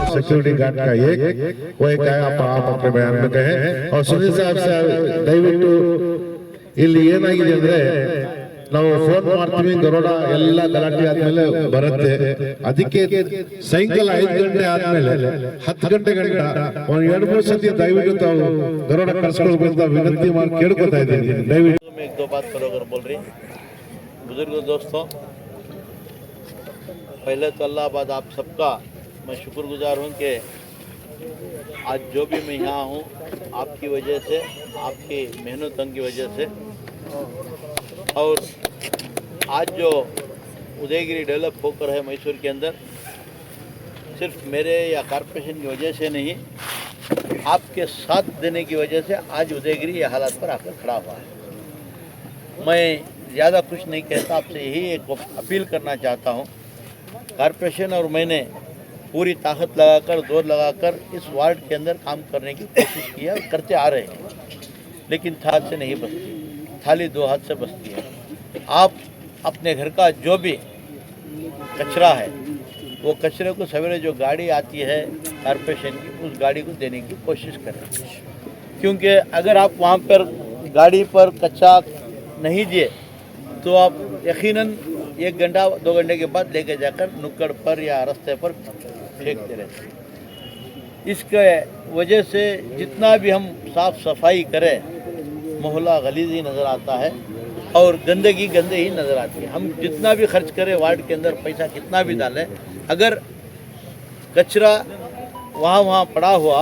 और security guard का एक वो एक है, आप अपने बयान में कहें। और सुनील साहब से ದಯವಿಟ್ಟು ಇಲ್ಲಿ ಏನಾಗಿದೆ ಅಂದ್ರೆ ನಾವು ಫೋನ್ ಮಾಡ್ತೀವಿ ಗರುಡ ಎಲ್ಲ ಗಲಾಟೆ ಆದ್ಮೇಲೆ ಬರುತ್ತೆ, ಅದಕ್ಕೆ ಸಾಯಂಕಾಲ 5 ಗಂಟೆ ಆದ್ಮೇಲೆ 10 ಗಂಟೆ ಗಂಟ ಒಂದು 2-3 ಸತಿ ದಯವಿಟ್ಟು ತಾವು ಗರುಡ ಕರ್ಸ್ಕೊಳ್ಬೇಕು ಅಂತ ವಿನಂತಿ ಮಾಡಿ ಕೇಳ್ಕೊತಾ ಇದ್ದೀನಿ ದಯವಿಟ್ಟು। एक दो बात करोगे बोल रही बुजुर्ग दोस्तों, पहले तो अल्लाह बाद आप सबका मैं शुक्रगुजार हूँ कि आज जो भी मैं यहाँ हूँ आपकी वजह से, आपकी मेहनतों की वजह से। और आज जो उदयगिरी डेवलप होकर है मैसूर के अंदर, सिर्फ मेरे या कॉरपोरेशन की वजह से नहीं, आपके साथ देने की वजह से आज उदयगिरी ये हालात पर आकर खड़ा हुआ है। मैं ज़्यादा कुछ नहीं कहता, आपसे यही एक अपील करना चाहता हूँ। कॉरपोरेशन और मैंने पूरी ताकत लगाकर, जोर लगाकर इस वार्ड के अंदर काम करने की कोशिश की है और करते आ रहे हैं, लेकिन हाथ से नहीं बचती, थाली 2 हाथ से बचती है। आप अपने घर का जो भी कचरा है वो कचरे को सवेरे जो गाड़ी आती है कॉरपोरेशन की, उस गाड़ी को देने की कोशिश करें, क्योंकि अगर आप वहाँ पर गाड़ी पर कचरा नहीं दिए तो आप यकीनन 1 घंटा 2 घंटे के बाद लेके जाकर नुक्कड़ पर या रास्ते पर फेंकते रहते हैं। इसके वजह से जितना भी हम साफ़ सफाई करें मोहल्ला गलीज ही नज़र आता है और गंदगी गंदे ही नज़र आती है। हम जितना भी खर्च करें वार्ड के अंदर, पैसा कितना भी डालें, अगर कचरा वहाँ पड़ा हुआ,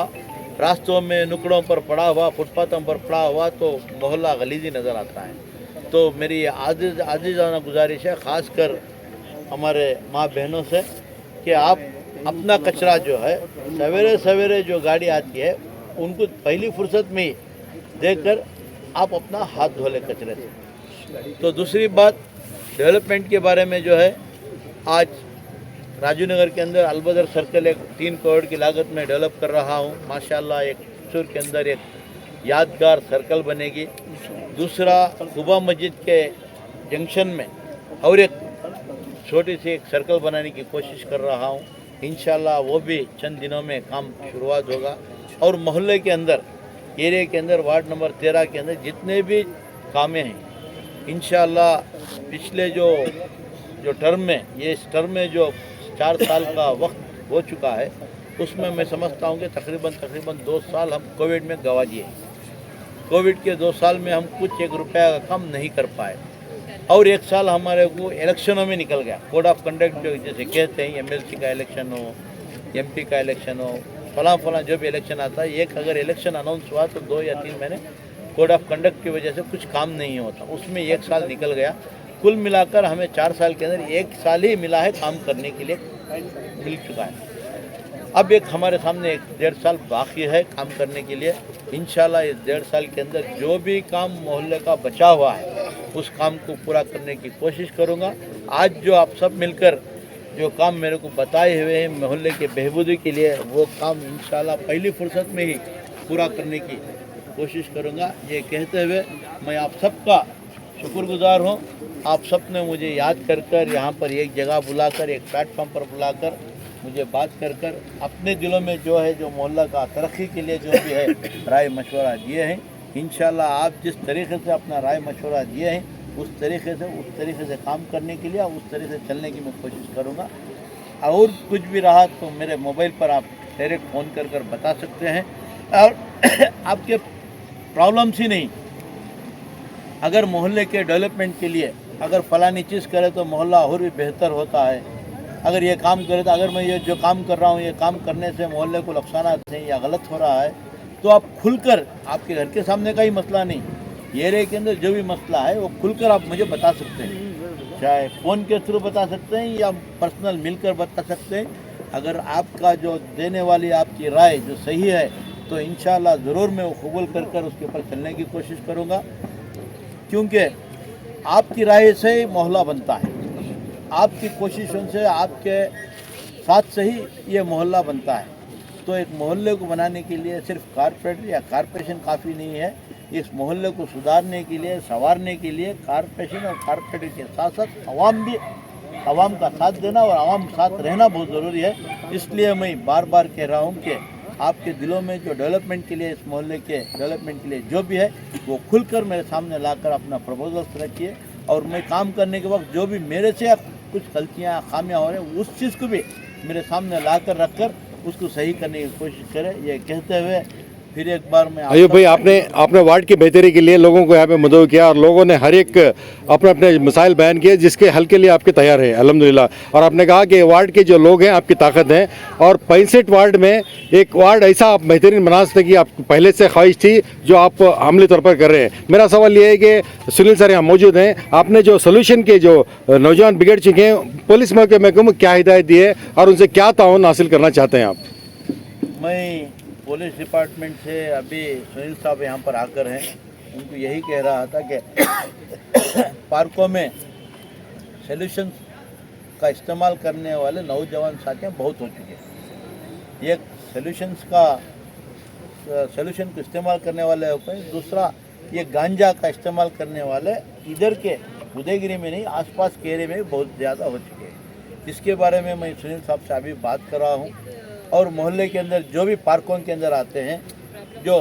रास्तों में नुकड़ों पर पड़ा हुआ, फुटपाथों पर पड़ा हुआ, तो मोहल्ला गलीज ही नज़र आता है। तो मेरी आजीज़ाना गुजारिश है ख़ासकर हमारे माँ बहनों से कि आप अपना कचरा जो है सवेरे सवेरे जो गाड़ी आती है उनको पहली फुर्सत में ही देकर आप अपना हाथ धो लें कचरे से। तो दूसरी बात डेवलपमेंट के बारे में जो है, आज राजू नगर के अंदर अलबदर सर्कल एक 3 करोड़ की लागत में डेवलप कर रहा हूँ। माशाल्लाह एक मैसूर के अंदर एक यादगार सर्कल बनेगी। दूसरा कुबा मस्जिद के जंक्शन में और एक छोटी सी एक सर्कल बनाने की कोशिश कर रहा हूँ। इंशाल्लाह वो भी चंद दिनों में काम शुरुआत होगा। और मोहल्ले के अंदर, एरिया के अंदर, वार्ड नंबर 13 के अंदर जितने भी कामें हैं, इंशाल्लाह पिछले जो टर्म में, ये इस टर्म में जो 4 साल का वक्त हो चुका है, उसमें मैं समझता हूँ कि तकरीबन 2 साल हम कोविड में गंवा दिए। कोविड के 2 साल में हम कुछ 1 रुपया का कम नहीं कर पाए, और 1 साल हमारे को इलेक्शनों में निकल गया। कोड ऑफ कंडक्ट जो जैसे कहते हैं, MLC का इलेक्शन हो, MP का इलेक्शन हो, फलां जो भी इलेक्शन आता है, एक अगर इलेक्शन अनाउंस हुआ तो 2 या 3 महीने कोड ऑफ कंडक्ट की वजह से कुछ काम नहीं होता, उसमें 1 साल निकल गया। कुल मिलाकर हमें 4 साल के अंदर 1 साल ही मिला है काम करने के लिए, मिल चुका है। अब एक हमारे सामने 1-1.5 साल बाकी है काम करने के लिए। इंशाल्लाह इस 1.5 साल के अंदर जो भी काम मोहल्ले का बचा हुआ है उस काम को पूरा करने की कोशिश करूँगा। आज जो आप सब मिलकर जो काम मेरे को बताए हुए हैं मोहल्ले के बहबूदी के लिए, वो काम इंशाल्लाह पहली फुर्सत में ही पूरा करने की कोशिश करूँगा। ये कहते हुए मैं आप सबका शुक्रगुजार हूँ। आप सब ने मुझे याद कर यहाँ पर एक जगह बुलाकर, एक प्लेटफॉर्म पर बुलाकर मुझे बात कर अपने दिलों में जो है, जो मोहल्ला का तरक्की के लिए जो भी है राय मशवरा दिए हैं। इंशाल्लाह आप जिस तरीके से अपना राय मशवरा दिए हैं उस तरीके से काम करने के लिए, उस तरीके से चलने की मैं कोशिश करूँगा। और कुछ भी रहा तो मेरे मोबाइल पर आप डायरेक्ट फ़ोन कर बता सकते हैं। और आपके प्रॉब्लम्स ही नहीं, अगर मोहल्ले के डेवलपमेंट के लिए अगर फलानी चीज़ करे तो मोहल्ला और भी बेहतर होता है, अगर ये काम करे तो अगर मैं ये जो काम कर रहा हूँ ये काम करने से मोहल्ले को नुकसान नहीं या गलत हो रहा है, तो आप खुलकर, आपके घर के सामने का ही मसला नहीं, एरिया के अंदर जो भी मसला है वो खुलकर आप मुझे बता सकते हैं, चाहे फ़ोन के थ्रू बता सकते हैं या पर्सनल मिलकर बता सकते हैं। अगर आपका जो देने वाली आपकी राय जो सही है तो इंशाल्लाह ज़रूर मैं वो कबूल कर उसके ऊपर चलने की कोशिश करूँगा, क्योंकि आपकी राय से ही मोहल्ला बनता है, आपकी कोशिशों से, आपके साथ से ही ये मोहल्ला बनता है। तो एक मोहल्ले को बनाने के लिए सिर्फ कॉरपोरेटर या कॉरपोरेशन काफ़ी नहीं है, इस मोहल्ले को सुधारने के लिए, संवारने के लिए कॉरपोरेशन और कॉरपोरेटर के साथ साथ आवाम का साथ देना और आवाम साथ रहना बहुत ज़रूरी है। इसलिए मैं बार बार कह रहा हूँ कि आपके दिलों में जो डेवलपमेंट के लिए, इस मोहल्ले के डेवलपमेंट के लिए जो भी है वो खुलकर मेरे सामने लाकर अपना प्रपोजल्स रखिए, और मैं काम करने के वक्त जो भी मेरे से कुछ गलतियाँ खामियाँ हो रही हैं उस चीज़ को भी मेरे सामने लाकर रखकर उसको सही करने की कोशिश करें। ये कहते हुए फिर एक बार मैं अयूब भाई, आपने वार्ड की बेहतरी के लिए लोगों को यहाँ पे मदद किया और लोगों ने हर एक अपने अपने मसाइल बयान किए जिसके हल के लिए आपके तैयार है अल्हम्दुलिल्लाह। और आपने कहा कि वार्ड के जो लोग हैं आपकी ताकत हैं, और 65 वार्ड में एक वार्ड ऐसा आप बेहतरीन बना सकते कि आप पहले से ख्वाहिश थी जो आप अमली तौर पर कर रहे हैं। मेरा सवाल ये है कि सुनील सर यहाँ मौजूद हैं, आपने जो सोल्यूशन के जो नौजवान बिगड़ चुके हैं पुलिस महकमे को क्या हिदायत दी है और उनसे क्या ताउन हासिल करना चाहते हैं आप? मैं पुलिस डिपार्टमेंट से अभी सुनील साहब यहाँ पर आकर हैं, उनको यही कह रहा था कि पार्कों में सॉल्यूशन का इस्तेमाल करने वाले नौजवान साथियाँ बहुत हो चुके हैं। एक सॉल्यूशन को इस्तेमाल करने वाले होते हैं, दूसरा ये गांजा का इस्तेमाल करने वाले इधर के उदयगिरी में नहीं आसपास के एरिया में बहुत ज़्यादा हो चुके हैं। इसके बारे में मैं सुनील साहब से अभी बात कर रहा हूँ, और मोहल्ले के अंदर जो भी पार्कों के अंदर आते हैं जो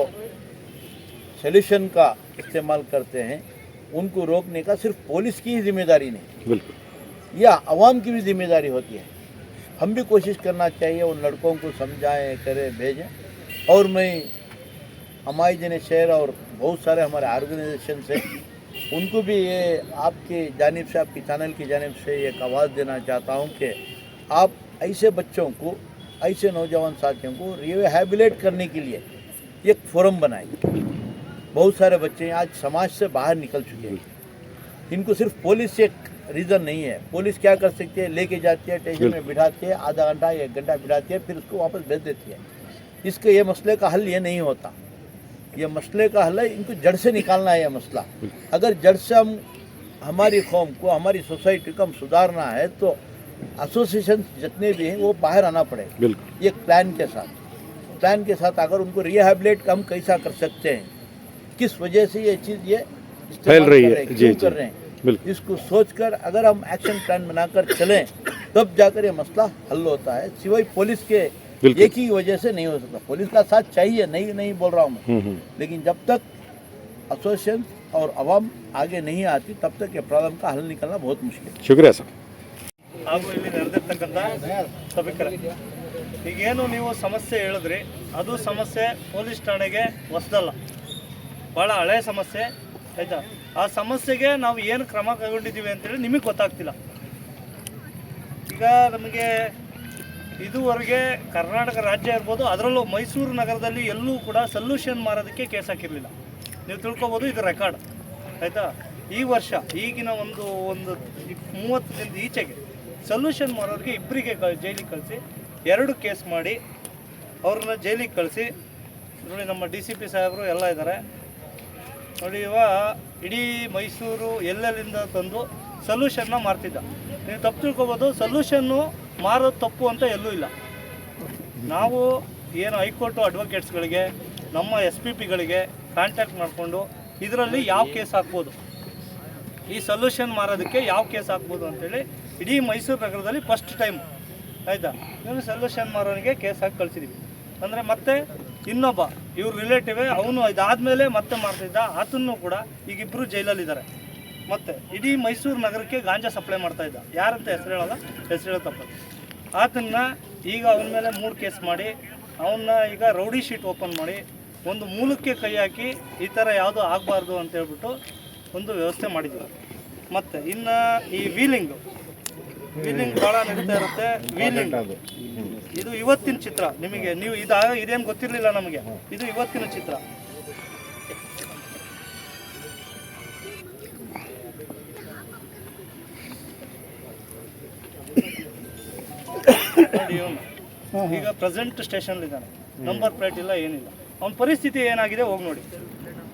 सॉल्यूशन का इस्तेमाल करते हैं उनको रोकने का सिर्फ पुलिस की ही जिम्मेदारी नहीं, बिल्कुल, या आवाम की भी जिम्मेदारी होती है। हम भी कोशिश करना चाहिए उन लड़कों को समझाएं, करें, भेजें। और मैं हमारे जने शहर और बहुत सारे हमारे ऑर्गेनाइजेशन से उनको भी ये आपकी जानिब से, आपकी चैनल की जानिब से एक आवाज़ देना चाहता हूँ कि आप ऐसे बच्चों को, ऐसे नौजवान साथियों को रिहैबिलिटेट करने के लिए एक फोरम बनाएं। बहुत सारे बच्चे आज समाज से बाहर निकल चुके हैं, इनको सिर्फ पुलिस से रीज़न नहीं है। पुलिस क्या कर सकती है, लेके जाती है, स्टेशन में बिठाती है, आधा घंटा 1 घंटा बिठाती है, फिर उसको वापस भेज देती है। इसके ये मसले का हल ये नहीं होता। ये मसले का हल है, इनको जड़ से निकालना है ये मसला। अगर जड़ से हम हमारी कौम को, हमारी सोसाइटी को हम सुधारना है तो एसोसिएशन जितने भी हैं वो बाहर आना पड़ेगा। बिल्कुल, एक प्लान के साथ अगर उनको रिहैबिलिटेट हम कैसा कर सकते हैं, किस वजह से ये चीज़ ये फैल रही है, क्यों कर रहे हैं, बिल्कुल, इसको सोचकर अगर हम एक्शन प्लान बनाकर चलें तब जाकर ये मसला हल होता है। सिवाय पुलिस के एक ही वजह से नहीं हो सकता। पुलिस का साथ चाहिए, नहीं बोल रहा हूँ मैं, लेकिन जब तक एसोसिएशन और आवाम आगे नहीं आती तब तक ये प्रॉब्लम का हल निकलना बहुत मुश्किल है। शुक्रिया सर। ಹಾಗೂ ಇಲ್ಲಿ ನಡೆದಿರ್ತಕ್ಕಂಥ ಸಭಿಕರ ಈಗೇನು ನೀವು ಸಮಸ್ಯೆ ಹೇಳಿದ್ರಿ, ಅದು ಸಮಸ್ಯೆ ಪೊಲೀಸ್ ಠಾಣೆಗೆ ಹೊಸದಲ್ಲ, ಭಾಳ ಹಳೆಯ ಸಮಸ್ಯೆ ಆಯಿತಾ. ಆ ಸಮಸ್ಯೆಗೆ ನಾವು ಏನು ಕ್ರಮ ಕೈಗೊಂಡಿದ್ದೀವಿ ಅಂತೇಳಿ ನಿಮಗೆ ಗೊತ್ತಾಗ್ತಿಲ್ಲ. ಈಗ ನಮಗೆ ಇದುವರೆಗೆ ಕರ್ನಾಟಕ ರಾಜ್ಯ ಇರ್ಬೋದು, ಅದರಲ್ಲೂ ಮೈಸೂರು ನಗರದಲ್ಲಿ ಎಲ್ಲೂ ಕೂಡ ಸೊಲ್ಯೂಷನ್ ಮಾರೋದಕ್ಕೆ ಕೇಸ್ ಹಾಕಿರಲಿಲ್ಲ. ನೀವು ತಿಳ್ಕೊಬೋದು, ಇದು ರೆಕಾರ್ಡ್ ಆಯಿತಾ. ಈ ವರ್ಷ ಈಗಿನ ಒಂದು 30 ದಿನದ ಈಚೆಗೆ ಸೊಲ್ಯೂಷನ್ ಮಾಡೋರಿಗೆ ಇಬ್ಬರಿಗೆ ಜೈಲಿಗೆ ಕಳಿಸಿ 2 ಕೇಸ್ ಮಾಡಿ ಅವ್ರನ್ನ ಜೈಲಿಗೆ ಕಳಿಸಿ. ನೋಡಿ, ನಮ್ಮ DCP ಸಾಹೇಬರು ಎಲ್ಲ ಇದ್ದಾರೆ ನೋಡಿ. ಇಡೀ ಮೈಸೂರು ಎಲ್ಲೆಲ್ಲಿಂದ ತಂದು ಸೊಲ್ಯೂಷನ್ನ ಮಾರ್ತಿದ್ದ. ನೀವು ತಪ್ಪು ತಿಳ್ಕೊಬೋದು, ಸೊಲ್ಯೂಷನ್ನು ಮಾರೋದು ತಪ್ಪು ಅಂತ ಎಲ್ಲೂ ಇಲ್ಲ. ನಾವು ಏನು ಹೈಕೋರ್ಟು ಅಡ್ವೊಕೇಟ್ಸ್ಗಳಿಗೆ, ನಮ್ಮ SPPಗಳಿಗೆ ಕಾಂಟ್ಯಾಕ್ಟ್ ಮಾಡಿಕೊಂಡು ಇದರಲ್ಲಿ ಯಾವ ಕೇಸ್ ಹಾಕ್ಬೋದು, ಈ ಸೊಲ್ಯೂಷನ್ ಮಾರೋದಕ್ಕೆ ಯಾವ ಕೇಸ್ ಹಾಕ್ಬೋದು ಅಂತೇಳಿ ಇಡೀ ಮೈಸೂರು ನಗರದಲ್ಲಿ ಫಸ್ಟ್ ಟೈಮ್ ಆಯಿತಾ ನೀವು ಸೊಲ್ಯೂಷನ್ ಮಾರೋನಿಗೆ ಕೇಸ್ ಹಾಕಿ ಕಳಿಸಿದ್ದೀವಿ. ಅಂದರೆ ಮತ್ತೆ ಇನ್ನೊಬ್ಬ ಇವ್ರ ರಿಲೇಟಿವೇ ಅವನು ಇದಾದಮೇಲೆ ಮತ್ತೆ ಮಾಡ್ತಿದ್ದ, ಆತನೂ ಕೂಡ ಈಗಿಬ್ಬರು ಜೈಲಲ್ಲಿದ್ದಾರೆ. ಮತ್ತು ಇಡೀ ಮೈಸೂರು ನಗರಕ್ಕೆ ಗಾಂಜಾ ಸಪ್ಲೈ ಮಾಡ್ತಾಯಿದ್ದ. ಯಾರಂತ ಹೆಸರು ತಪ್ಪದು. ಆತನ್ನ ಈಗ ಅವನ ಮೇಲೆ 3 ಕೇಸ್ ಮಾಡಿ ಅವನ್ನ ಈಗ ರೌಡಿ ಶೀಟ್ ಓಪನ್ ಮಾಡಿ ಒಂದು ಮೂಲಕ್ಕೆ ಕೈ ಹಾಕಿ ಈ ಥರ ಯಾವುದೂ ಆಗಬಾರ್ದು ಅಂತ ಹೇಳ್ಬಿಟ್ಟು ಒಂದು ವ್ಯವಸ್ಥೆ ಮಾಡಿದ್ದೀವಿ. ಮತ್ತು ಇನ್ನು ಈ ವೀಲಿಂಗ್ ಭಾಳ ನಡೀತಾ ಇರುತ್ತೆ. ವೀಲಿಂಗ್ ಇದು ಇವತ್ತಿನ ಚಿತ್ರ. ನಿಮಗೆ ಇದೇನು ಗೊತ್ತಿರಲಿಲ್ಲ ನಮಗೆ, ಇದು ಇವತ್ತಿನ ಚಿತ್ರ. ನೋಡಿ, ಇವನು ಈಗ ಪ್ರೆಸೆಂಟ್ ಸ್ಟೇಷನ್ಲಿದ್ದಾನೆ, ನಂಬರ್ ಪ್ಲೇಟ್ ಇಲ್ಲ, ಏನಿಲ್ಲ. ಅವನ ಪರಿಸ್ಥಿತಿ ಏನಾಗಿದೆ ಹೋಗಿ ನೋಡಿ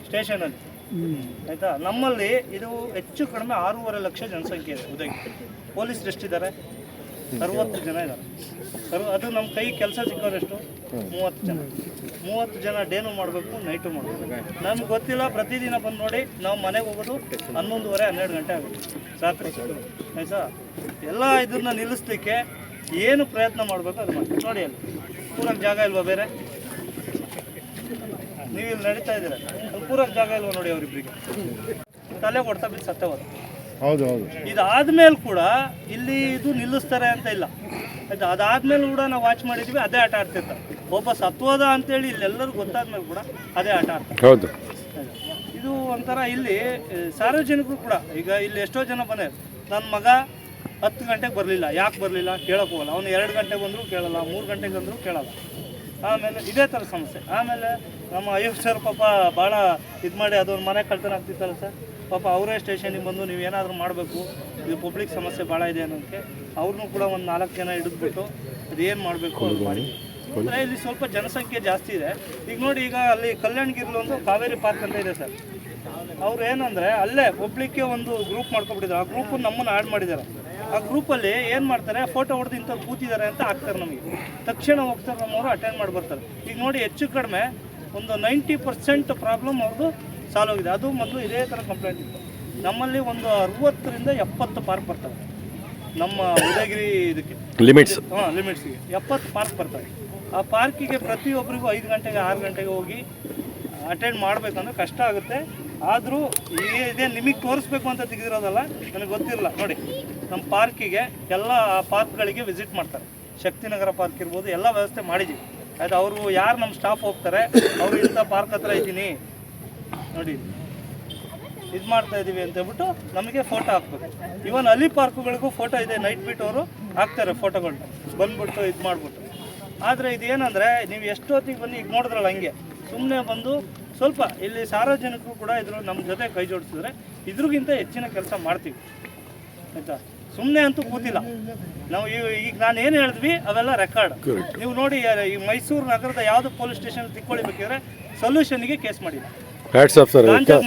ಸ್ಟೇಷನಲ್ಲಿ ಆಯಿತಾ. ನಮ್ಮಲ್ಲಿ ಇದು ಹೆಚ್ಚು ಕಡಿಮೆ 6.5 ಲಕ್ಷ ಜನಸಂಖ್ಯೆ ಇದೆ ಉದಯಗಿರಿ. ಪೊಲೀಸ್ ಎಷ್ಟಿದ್ದಾರೆ? 60 ಜನ ಇದ್ದಾರೆ. ಅದು ನಮ್ಮ ಕೈ ಕೆಲಸ ಸಿಕ್ಕೋರೆಷ್ಟು? 30 ಜನ ಡೇನು ಮಾಡಬೇಕು, ನೈಟು ಮಾಡಬೇಕು. ನಮ್ಗೆ ಗೊತ್ತಿಲ್ಲ. ಪ್ರತಿದಿನ ಬಂದು ನೋಡಿ, ನಾವು ಮನೆಗೆ ಹೋಗೋದು 11:30 12 ಗಂಟೆ ಆಗುತ್ತೆ ರಾತ್ರಿ ಆಯಿತಾ. ಎಲ್ಲ ಇದನ್ನು ನಿಲ್ಲಿಸ್ಲಿಕ್ಕೆ ಏನು ಪ್ರಯತ್ನ ಮಾಡಬೇಕು ಅದು ಮಾಡಿ. ನೋಡಿ ಅಲ್ಲಿ ಕೂರಕ್ಕೆ ಜಾಗ ಇಲ್ವಾ ಬೇರೆ? ನೀವು ಇಲ್ಲಿ ನಡೀತಾ ಇದ್ದೀರ, ಅಲ್ಲಿ ಕೂರಕ್ಕೆ ಜಾಗ ಇಲ್ವಾ ನೋಡಿ ಅವರಿಬ್ಬರಿಗೆ. ತಲೆ ಕೊಡ್ತಾ ಬಿದ್ದು ಸತ್ತೇ ಹೋದ. ಹೌದು ಹೌದು. ಇದಾದ್ಮೇಲೆ ಕೂಡ ಇಲ್ಲಿ ಇದು ನಿಲ್ಲಿಸ್ತಾರೆ ಅಂತ ಇಲ್ಲ ಆಯ್ತು. ಅದಾದ್ಮೇಲೆ ಕೂಡ ನಾವು ವಾಚ್ ಮಾಡಿದ್ವಿ, ಅದೇ ಆಟ ಆಡ್ತಿರ್ತಾರೆ. ಒಬ್ಬ ಸತ್ವದ ಅಂತೇಳಿ ಇಲ್ಲೆಲ್ಲರೂ ಗೊತ್ತಾದ್ಮೇಲೆ ಕೂಡ ಅದೇ ಆಟ ಆಡ್ತಾರೆ. ಹೌದು. ಇದು ಒಂಥರ ಇಲ್ಲಿ ಸಾರ್ವಜನಿಕರು ಕೂಡ ಈಗ ಇಲ್ಲಿ ಎಷ್ಟೋ ಜನ ಬಂದಿದ್ದಾರೆ. ನನ್ನ ಮಗ 10 ಗಂಟೆಗೆ ಬರಲಿಲ್ಲ, ಯಾಕೆ ಬರಲಿಲ್ಲ ಕೇಳೋಕೆ ಹೋಗಲ್ಲ. ಅವನು 2 ಗಂಟೆಗೆ ಬಂದರೂ ಕೇಳಲ್ಲ, 3 ಗಂಟೆಗೆ ಬಂದರೂ ಕೇಳಲ್ಲ. ಆಮೇಲೆ ಇದೇ ಥರ ಸಮಸ್ಯೆ. ಆಮೇಲೆ ನಮ್ಮ ಅಯ್ಯಪ್ಪ ಸರ್ ಪಾಪ ಭಾಳ ಇದು ಮಾಡಿ ಅದೊಂದು ಮನೆ ಕಳ್ತನ ಆಗ್ತಿತ್ತಲ್ಲ ಸರ್, ಪಾಪ ಅವರೇ ಸ್ಟೇಷನಿಗೆ ಬಂದು ನೀವು ಏನಾದರೂ ಮಾಡಬೇಕು, ಇದು ಪಬ್ಲಿಕ್ ಸಮಸ್ಯೆ ಭಾಳ ಇದೆ ಅನ್ನೋದಕ್ಕೆ ಅವ್ರನ್ನೂ ಕೂಡ ಒಂದು 4 ಜನ ಹಿಡಿದ್ಬಿಟ್ಟು ಅದೇನು ಮಾಡಬೇಕು ಅದು ಮಾಡಿ. ಅಂದರೆ ಇಲ್ಲಿ ಸ್ವಲ್ಪ ಜನಸಂಖ್ಯೆ ಜಾಸ್ತಿ ಇದೆ. ಈಗ ನೋಡಿ, ಈಗ ಅಲ್ಲಿ ಕಲ್ಯಾಣಗಿರಿಲಿ ಒಂದು ಕಾವೇರಿ ಪಾರ್ಕ್ ಅಂತ ಇದೆ ಸರ್. ಅವ್ರು ಏನಂದರೆ ಅಲ್ಲೇ ಪಬ್ಲಿಕ್ಗೆ ಒಂದು ಗ್ರೂಪ್ ಮಾಡ್ಕೊಬಿಟ್ಟಿದ್ದಾರೆ. ಆ ಗ್ರೂಪನ್ನು ನಮ್ಮನ್ನು ಆ್ಯಡ್ ಮಾಡಿದ್ದಾರೆ. ಆ ಗ್ರೂಪಲ್ಲಿ ಏನು ಮಾಡ್ತಾರೆ, ಫೋಟೋ ಹೊಡೆದು ಇಂಥವ್ರು ಕೂತಿದ್ದಾರೆ ಅಂತ ಹಾಕ್ತಾರೆ. ನಮಗೆ ತಕ್ಷಣ ಹೋಗ್ತಾರೆ, ನಮ್ಮವರು ಅಟೆಂಡ್ ಮಾಡಿ ಬರ್ತಾರೆ. ಈಗ ನೋಡಿ, ಹೆಚ್ಚು ಕಡಿಮೆ ಒಂದು 90% ಪ್ರಾಬ್ಲಮ್ ಅವ್ರದ್ದು ಸಾಲ್ವ್ ಆಗಿದೆ. ಅದು ಮೊದಲು ಇದೇ ಥರ ಕಂಪ್ಲೇಂಟ್ ಇತ್ತು. ನಮ್ಮಲ್ಲಿ ಒಂದು 60 ರಿಂದ 70 ಪಾರ್ಕ್ ಬರ್ತವೆ ನಮ್ಮ ಉದಯಗಿರಿ ಇದಕ್ಕೆ ಲಿಮಿಟ್ಸ್. ಲಿಮಿಟ್ಸ್ಗೆ 70 ಪಾರ್ಕ್ ಬರ್ತವೆ. ಆ ಪಾರ್ಕಿಗೆ ಪ್ರತಿಯೊಬ್ಬರಿಗೂ 5 ಗಂಟೆಗೆ 6 ಗಂಟೆಗೆ ಹೋಗಿ ಅಟೆಂಡ್ ಮಾಡಬೇಕಂದ್ರೆ ಕಷ್ಟ ಆಗುತ್ತೆ. ಆದರೂ ಇದೇ ನಿಮಗೆ ತೋರಿಸ್ಬೇಕು ಅಂತ ತೆಗೆದಿರೋದಲ್ಲ, ನನಗೆ ಗೊತ್ತಿರಲ್ಲ. ನೋಡಿ, ನಮ್ಮ ಪಾರ್ಕಿಗೆ ಎಲ್ಲ ಪಾರ್ಕ್ಗಳಿಗೆ ವಿಸಿಟ್ ಮಾಡ್ತಾರೆ. ಶಕ್ತಿನಗರ ಪಾರ್ಕ್ ಇರ್ಬೋದು, ಎಲ್ಲ ವ್ಯವಸ್ಥೆ ಮಾಡಿದ್ದೀವಿ ಆಯ್ತು. ಅವರು ಯಾರು ನಮ್ಮ ಸ್ಟಾಫ್ ಹೋಗ್ತಾರೆ, ಅವರು ಇಂಥ ಪಾರ್ಕ್ ಹತ್ರ ಇದ್ದೀನಿ ನೋಡಿ ಇದು ಮಾಡ್ತಾ ಇದ್ದೀವಿ ಅಂತ ಹೇಳ್ಬಿಟ್ಟು ನಮಗೆ ಫೋಟೋ ಹಾಕ್ಬೇಕು. ಇವನ್ ಅಲ್ಲಿ ಪಾರ್ಕ್ಗಳಿಗೂ ಫೋಟೋ ಇದೆ, ನೈಟ್ ಬಿಟ್ಟು ಅವರು ಹಾಕ್ತಾರೆ ಫೋಟೋಗಳನ್ನ ಬಂದ್ಬಿಟ್ಟು ಇದು ಮಾಡಿಬಿಟ್ಟು. ಆದರೆ ಇದೇನಂದರೆ ನೀವು ಎಷ್ಟೊತ್ತಿಗೆ ಬನ್ನಿ, ಈಗ ನೋಡಿದ್ರಲ್ಲ ಹಂಗೆ ಸುಮ್ಮನೆ ಬಂದು ಸ್ವಲ್ಪ ಇಲ್ಲಿ ಸಾರ್ವಜನಿಕರು ಕೂಡ ಇದ್ರು ನಮ್ಮ ಜೊತೆ ಕೈ ಜೋಡಿಸಿದ್ರೆ ಇದ್ರಿಗಿಂತ ಹೆಚ್ಚಿನ ಕೆಲಸ ಮಾಡ್ತೀವಿ ಆಯಿತಾ. ಸುಮ್ಮನೆ ಅಂತೂ ಕೂತಿಲ್ಲ ನಾವು. ಈಗ ನಾನು ಏನು ಹೇಳಿದ್ವಿ ಅವೆಲ್ಲ ರೆಕಾರ್ಡ್ ನೀವು ನೋಡಿ. ಈ ಮೈಸೂರು ನಗರದ ಯಾವುದು ಪೊಲೀಸ್ ಸ್ಟೇಷನ್ ತಿಕ್ಕೊಳ್ಬೇಕಿದ್ರೆ ಸೊಲ್ಯೂಷನ್ಗೆ ಕೇಸ್ ಮಾಡಿಲ್ಲ, ಗಾಂಜಾಗ್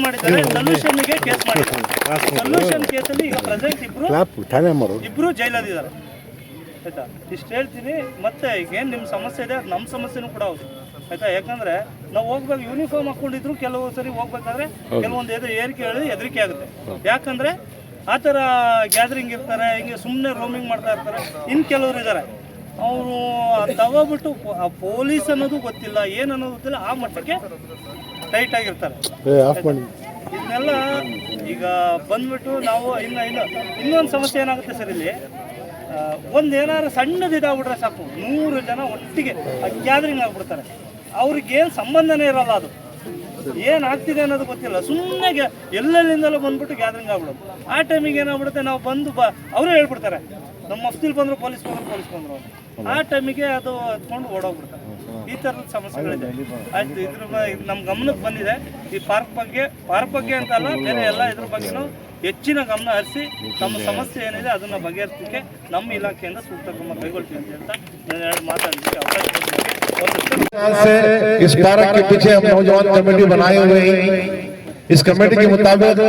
ಮಾಡಿದ್ದಾರೆ, ಸೊಲ್ಯೂಷನ್ಗೆ ಕೇಸ್ ಮಾಡಿದ್ದಾರೆ. ಸೊಲ್ಯೂಷನ್ ಕೇಸಲ್ಲಿ ಈಗ ಪ್ರೆಸೆಂಟ್ ಇಬ್ರು ಜೈಲಲ್ಲಿದ್ದಾರೆ ಆಯ್ತಾ. ಇಷ್ಟು ಹೇಳ್ತೀನಿ. ಮತ್ತೆ ಈಗ ಏನು ನಿಮ್ಮ ಸಮಸ್ಯೆ ಇದೆ, ಅದು ನಮ್ಮ ಸಮಸ್ಯೆನೂ ಕೂಡ ಹೌದು ಆಯ್ತಾ. ಯಾಕಂದ್ರೆ ನಾವು ಹೋಗ್ಬೇಕು, ಯೂನಿಫಾರ್ಮ್ ಹಾಕೊಂಡಿದ್ರು ಕೆಲವು ಸರಿ ಹೋಗ್ಬೇಕಾದ್ರೆ ಕೆಲವೊಂದು ಏರಿಕೆ ಹೇಳಿ ಹೆದರಿಕೆ ಆಗುತ್ತೆ. ಯಾಕಂದ್ರೆ ಆ ಥರ ಗ್ಯಾದರಿಂಗ್ ಇರ್ತಾರೆ, ಹಿಂಗೆ ಸುಮ್ಮನೆ ರೋಮಿಂಗ್ ಮಾಡ್ತಾ ಇರ್ತಾರೆ. ಇನ್ನು ಕೆಲವರು ಇದ್ದಾರೆ, ಅವರು ತಗೋಬಿಟ್ಟು ಪೊಲೀಸ್ ಅನ್ನೋದು ಗೊತ್ತಿಲ್ಲ, ಏನು ಅನ್ನೋದು ಗೊತ್ತಿಲ್ಲ, ಆ ಮಟ್ಟಕ್ಕೆ ಟೈಟ್ ಆಗಿರ್ತಾರೆ. ಇದನ್ನೆಲ್ಲ ಈಗ ಬಂದ್ಬಿಟ್ಟು ನಾವು ಇನ್ನೊಂದು ಸಮಸ್ಯೆ ಏನಾಗುತ್ತೆ ಸರ್, ಇಲ್ಲಿ ಒಂದು ಏನಾದ್ರು ಸಣ್ಣದು ಇದಾಗ್ಬಿಟ್ರೆ ಸಾಕು 100 ಜನ ಒಟ್ಟಿಗೆ ಗ್ಯಾದರಿಂಗ್ ಆಗ್ಬಿಡ್ತಾರೆ. ಅವ್ರಿಗೇನು ಸಂಬಂಧನೇ ಇರಲ್ಲ, ಅದು ಏನಾಗ್ತಿದೆ ಅನ್ನೋದು ಗೊತ್ತಿಲ್ಲ. ಸುಮ್ಮನೆ ಎಲ್ಲೆಲ್ಲಿಂದಲೂ ಬಂದ್ಬಿಟ್ಟು ಗ್ಯಾದರಿಂಗ್ ಆಗ್ಬಿಡೋದು. ಆ ಟೈಮಿಗೆ ಏನಾಗ್ಬಿಡುತ್ತೆ, ನಾವು ಬಂದು ಅವರೇ ಹೇಳ್ಬಿಡ್ತಾರೆ ನಮ್ಮ ಮಫ್ತಿಲ್ ಬಂದರು, ಪೊಲೀಸ್ ಬಂದರು. ಆ ಟೈಮಿಗೆ ಅದು ಹತ್ಕೊಂಡು ಓಡೋಗ್ಬಿಡ್ತಾರೆ. ಈ ಥರದ ಸಮಸ್ಯೆಗಳಿದೆ ಆಯ್ತು. ಇದ್ರ ನಮ್ಮ ಗಮನಕ್ಕೆ ಬಂದಿದೆ. ಈ ಪಾರ್ಕ್ ಬಗ್ಗೆ ಅಂತಲ್ಲ, ಬೇರೆ ಎಲ್ಲ ಇದ್ರ ಬಗ್ಗೆನೂ ಹೆಚ್ಚಿನ ಗಮನ ಹರಿಸಿ ನಮ್ಮ ಸಮಸ್ಯೆ ಏನಿದೆ ಅದನ್ನು ಬಗೆಹರಿಸಲಿಕ್ಕೆ ನಮ್ಮ ಇಲಾಖೆಯಿಂದ ಸೂಕ್ತ ಕ್ರಮ ಕೈಗೊಳ್ತೀವಿ ಅಂತ ಹೇಳ್ತಾ ನಾನು ಎರಡು ಮಾತಾಡಲಿಕ್ಕೆ ಅವಕಾಶ ಕೊಡ್ತೀನಿ. इस पार्क के पीछे हम नौजवान कमेटी बनाए हुए हैं। इस कमेटी के मुताबिक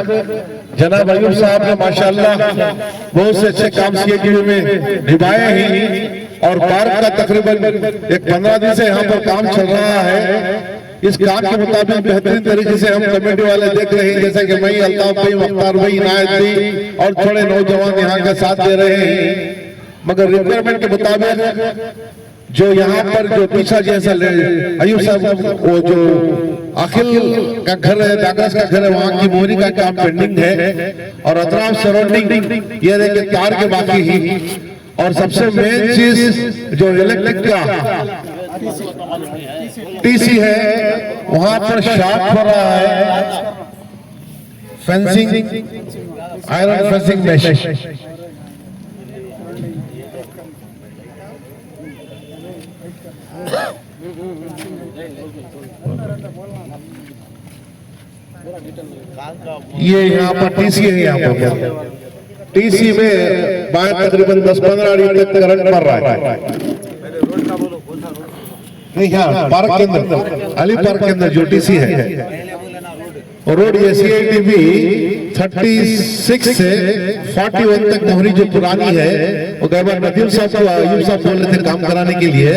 जनाब अयूब साहब ने माशाअल्लाह बहुत से अच्छे काम CATV में निभाए हैं और पार्क का तकरीबन 15 दिन से यहाँ पर काम चल रहा है। इस काम के मुताबिक बेहतरीन तरीके से हम कमेटी वाले देख रहे हैं, जैसे कि मैं, अल्ताफ भाई, मुख्तार भाई, इनायत भाई और थोड़े नौजवान यहाँ का साथ दे रहे हैं। मगर रिक्वायरमेंट के मुताबिक जो यहाँ पर जो पीछा जैसा अयूब साहब वो जो अखिल का घर है, दागस का घर है, वहाँ की मोरी का काम पेंडिंग है और अतराफ सराउंडिंग ये देखिए तार के बाकी ही। और सबसे मेन चीज जो इलेक्ट्रिक का TC है, वहाँ पर शार्ट हो रहा है, फेंसिंग, आयरन फेंसिंग मेश। ये यहाँ पर TC है, यहाँ पर TC में बाहर तकरीबन 10-15 अड़ी तक करंट मर रहा है। नहीं, यहाँ पार्क के अंदर, अली पार्क के अंदर जो TC है और रोड ये CITB 36 से 41 तक मोहरी जो पुरानी है, वो कई बार नदीम साहब को अयूब साहब बोल रहे थे काम कराने के लिए,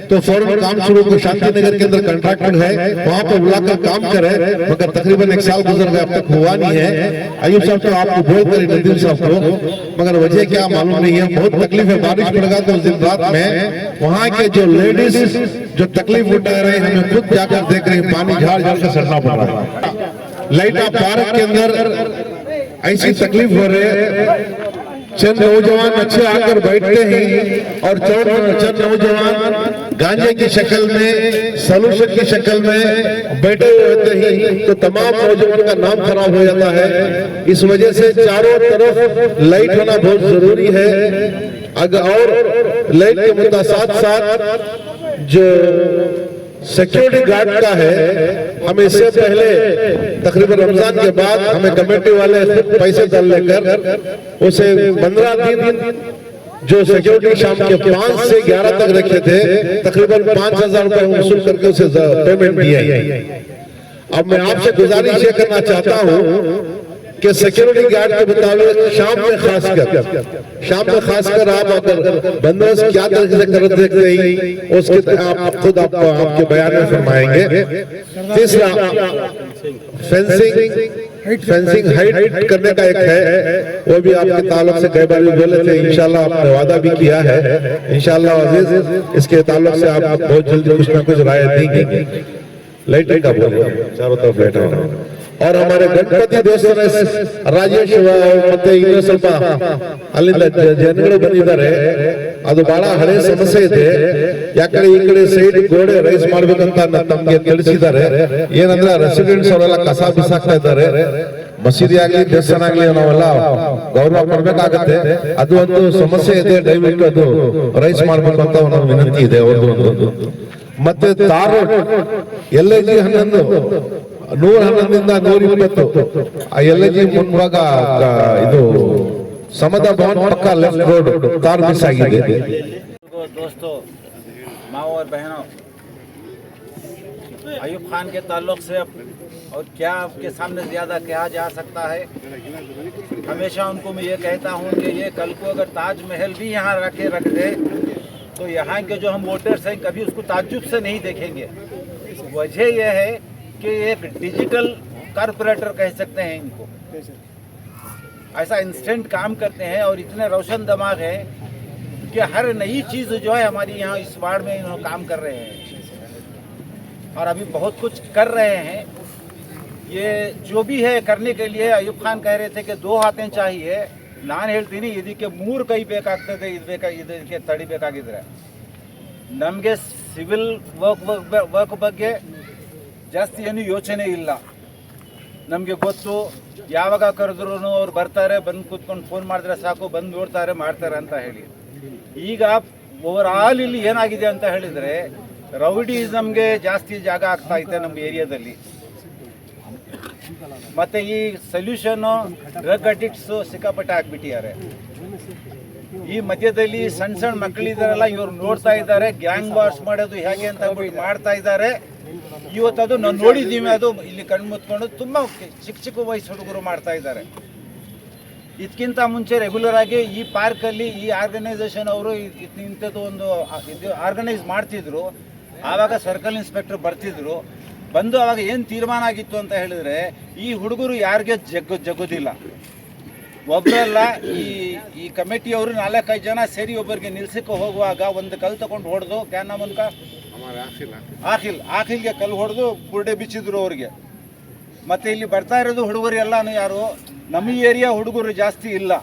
तो फौरन काम शुरू को शांति नगर के अंदर कंट्रैक्टर है वहां पर बुलाकर काम करे, मगर तकरीबन 1 साल गुजर गया, अब तक हुआ नहीं है। अयूब साहब तो आपको बोल कर नदीम साहब को, मगर वजह क्या मालूम नहीं है। बहुत तकलीफ है, बारिश पड़ेगा तो उस दिन रात में वहाँ के जो लेडीज जो तकलीफ उठा रहे हैं, हमें खुद जाकर देख रहे हैं, पानी झाड़ झाड़ कर सड़ना पड़ रहा है। लाइटा पार्क के अंदर ऐसी तकलीफ हो रही है, चंद नौजवान अच्छे आकर बैठते हैं और चंद नौजवान गांजे की शक्ल में, सॉल्यूशन की शक्ल में बैठे हुए होते हैं, तो तमाम नौजवानों का नाम खराब हो जाता है। इस वजह से चारों तरफ लाइट होना बहुत जरूरी है। अगर और लाइट के मुद्दा साथ साथ जो सिक्योरिटी गार्ड का है, हमें इससे पहले तकरीबन रमजान के बाद हमें कमेटी वाले खुद पैसे डाल लेकर उसे 15 दिन जो सिक्योरिटी शाम के 5 से 11 तक रखे थे, तकरीबन 5,000 रुपए वसूल करके उसे पेमेंट दिया है। अब मैं आपसे गुजारिश ये करना चाहता हूँ कि सिक्योरिटी गार्ड के मुताबिक शाम में खासकर आप अगर बंदोबस्त क्या तरीके से कर देखते हैं उसके आप खुद आपके बयान में फरमाएंगे। तीसरा, फेंसिंग हाइट करने का एक है, वो भी आपके ताल्लुक से कई बार भी बोले थे, इंशाल्लाह आपने वादा भी किया है, इंशाल्लाह अजीज इसके ताल्लुक से आप बहुत जल्दी कुछ ना कुछ राय देंगे। लाइटिंग का बोले चारों तरफ लाइट, और हमारे गणपति दोस्तों ने ರಾಜೇಶ್ ಮತ್ತೆ ಇನ್ನೂ ಸ್ವಲ್ಪ ಅಲ್ಲಿಂದ ಜನಗಳು ಬಂದಿದ್ದಾರೆ, ಅದು ಬಹಳ ಹಳೆ ಸಮಸ್ಯೆ ಇದೆ, ಯಾಕಂದ್ರೆ ಈ ಕಡೆ ಸೈಡ್ ಗೋಡೆ ರೈಸ್ ಮಾಡ್ಬೇಕಂತ ನಮ್ಗೆ ತಿಳಿಸಿದ್ದಾರೆ. ಏನಂದ್ರೆ ರೆಸಿಡೆಂಟ್ಸ್ ಅವರೆಲ್ಲ ಕಸ ಬಿಸಾಕ್ತಾ ಇದ್ದಾರೆ, ಮಸೀದಿ ಆಗ್ಲಿ ದೇವಸ್ಥಾನ ಆಗ್ಲಿ ನಾವೆಲ್ಲ ಗೌರವ ಕೊಡ್ಬೇಕಾಗತ್ತೆ, ಅದು ಒಂದು ಸಮಸ್ಯೆ ಇದೆ, ದಯವಿಟ್ಟು ಅದು ರೈಸ್ ಮಾಡ್ಬೇಕು ಅಂತ ಒಂದು ವಿನಂತಿ ಇದೆ ಅವ್ರದ್ದು. ಮತ್ತೆ ತಾರ್ LIG 11 111ರಿಂದ 120 ಆ LIG ಮುಂಭಾಗ ಇದು ಸಮದ ಭವನ ಪಕ್ಕ ಲೆಫ್ಟ್ ರೋಡ್ ತಾರ್ ಮಿಸ್ ಆಗಿದೆ. दोस्तों, माओ और बहनों, अयूब खान के ताल्लुक से और क्या आपके सामने ज़्यादा कहा जा सकता है। हमेशा उनको मैं ये कहता हूँ कि ये कल को अगर ताजमहल भी यहाँ रख दे तो यहाँ के जो हम वोटर्स हैं कभी उसको ताज्जुब से नहीं देखेंगे। वजह यह है कि एक डिजिटल कारपोरेटर कह सकते हैं इनको, ऐसा इंस्टेंट काम करते हैं और इतने रोशन दिमाग हैं कि हर नई चीज़ जो है हमारी यहाँ इस वार्ड में इन्होंने काम कर रहे हैं और अभी बहुत कुछ कर रहे हैं। ये जो भी है करने के लिए अयूब खान कह रहे थे कि 2 हाथें चाहिए, ನಾನು ಹೇಳ್ತೀನಿ ಇದಕ್ಕೆ 3 ಕೈ ಬೇಕಾಗ್ತದೆ, ಇದಕ್ಕೆ ತಡಿಬೇಕಾಗಿದ್ರೆ ನಮಗೆ ಸಿವಿಲ್ ವರ್ಕ್ ಬಗ್ಗೆ ಜಾಸ್ತಿ ಏನು ಯೋಚನೆ ಇಲ್ಲ. ನಮಗೆ ಗೊತ್ತು ಯಾವಾಗ ಕರೆದ್ರೂ ಅವ್ರು ಬರ್ತಾರೆ, ಬಂದು ಕೂತ್ಕೊಂಡು ಫೋನ್ ಮಾಡಿದ್ರೆ ಸಾಕು, ಬಂದು ನೋಡ್ತಾರೆ ಮಾಡ್ತಾರೆ ಅಂತ ಹೇಳಿ. ಈಗ ಓವರ್ ಆಲ್ ಇಲ್ಲಿ ಏನಾಗಿದೆ ಅಂತ ಹೇಳಿದರೆ ರೌಡಿಸಮ್ಗೆ ಜಾಸ್ತಿ ಜಾಗ ಆಗ್ತಾ ಇದೆ ನಮ್ಮ ಏರಿಯಾದಲ್ಲಿ. ಮತ್ತು ಈ ಸೊಲ್ಯೂಷನ್ನು ಡ್ರಗ್ ಅಡಿಕ್ಟ್ಸು ಸಿಕ್ಕಾಪಟ್ಟೆ ಆಗಿಬಿಟ್ಟಿದ್ದಾರೆ. ಈ ಮಧ್ಯದಲ್ಲಿ ಸಣ್ಣ ಸಣ್ಣ ಮಕ್ಕಳಿದ್ದಾರಲ್ಲ, ಇವ್ರು ನೋಡ್ತಾ ಇದ್ದಾರೆ ಗ್ಯಾಂಗ್ ವಾರ್ಸ್ ಮಾಡೋದು ಹೇಗೆ ಅಂತ ಮಾಡ್ತಾ ಇದ್ದಾರೆ. ಇವತ್ತದು ನಾವು ನೋಡಿದ್ದೀವಿ, ಅದು ಇಲ್ಲಿ ಕಣ್ಮುತ್ಕೊಂಡು ತುಂಬ ಚಿಕ್ಕ ವಯಸ್ಸು ಹುಡುಗರು ಮಾಡ್ತಾ ಇದ್ದಾರೆ. ಇದಕ್ಕಿಂತ ಮುಂಚೆ ರೆಗ್ಯುಲರ್ ಆಗಿ ಈ ಪಾರ್ಕಲ್ಲಿ ಈ ಆರ್ಗನೈಸೇಷನ್ ಅವರು ಇಂಥದ್ದು ಒಂದು ಆರ್ಗನೈಸ್ ಮಾಡ್ತಿದ್ರು. ಆವಾಗ ಸರ್ಕಲ್ ಇನ್ಸ್ಪೆಕ್ಟರ್ ಬರ್ತಿದ್ರು, ಬಂದು ಅವಾಗ ಏನು ತೀರ್ಮಾನ ಆಗಿತ್ತು ಅಂತ ಹೇಳಿದ್ರೆ ಈ ಹುಡುಗರು ಯಾರಿಗೆ ಜಗ್ಗೋದಿಲ್ಲ. ಒಬ್ಬರಲ್ಲ, ಈ ಕಮಿಟಿಯವರು 4-5 ಜನ ಸೇರಿ ಒಬ್ಬರಿಗೆ ನಿಲ್ಸಕ್ಕೆ ಹೋಗುವಾಗ ಒಂದು ಕಲ್ಲು ತಗೊಂಡು ಹೊಡೆದು ಕ್ಯಾನ ಮುನ್ಕ ಆಖಿಲ್ಗೆ ಕಲ್ಲು ಹೊಡೆದು ಬುರ್ಡೆ ಬಿಚ್ಚಿದ್ರು ಅವ್ರಿಗೆ. ಮತ್ತು ಇಲ್ಲಿ ಬರ್ತಾ ಇರೋದು ಹುಡುಗರು ಎಲ್ಲಾನು ಯಾರು ನಮ್ಮ ಏರಿಯಾ ಹುಡುಗರು ಜಾಸ್ತಿ ಇಲ್ಲ.